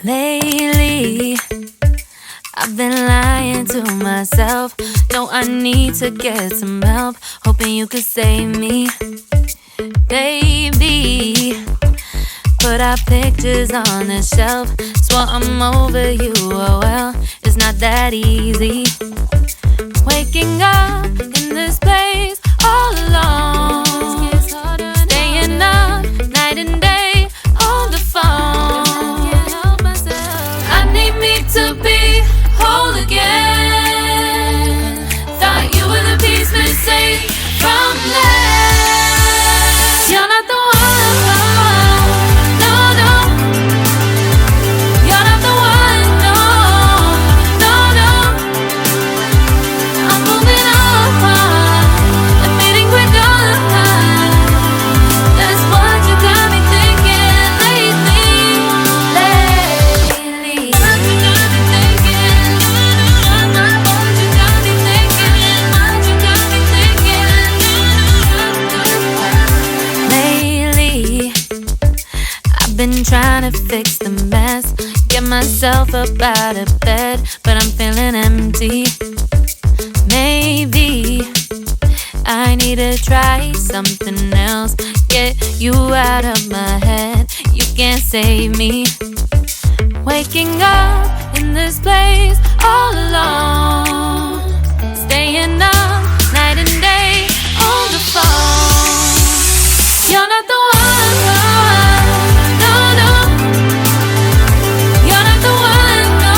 Lately, I've been lying to myself. No, I need to get some help. Hoping you could save me, baby. Put our pictures on the shelf. Swore I'm over you, oh well, it's not that easy. Waking up in this place all alone, staying up night and day on the phone. I need me to be whole again. Thought you were the piece missing from last. You're not the one. No, no. You're not the one. No, no, no. I'm moving on. Admitting we're done. That's what you got me thinking lately. What you got me thinking. What you got me thinking. What you got me thinking. Lately, I've been trying to fix the mess, get myself up out of bed, but I'm feeling empty. Maybe I need to try something else. Get you out of my head, you can't save me. Waking up in this place all alone, staying up night and day on the phone. You're not the one. No, no. You're not the one. No,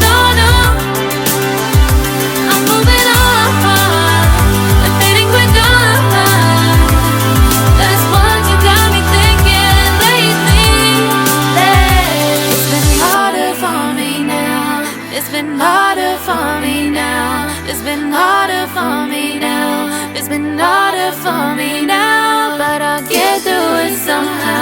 no, no. I'm moving on, admitting we're done. That's what you got me thinking lately. It's been harder for me now. It's been harder for me now. It's been harder for me now. It's been harder for me now, but I'll get through it somehow.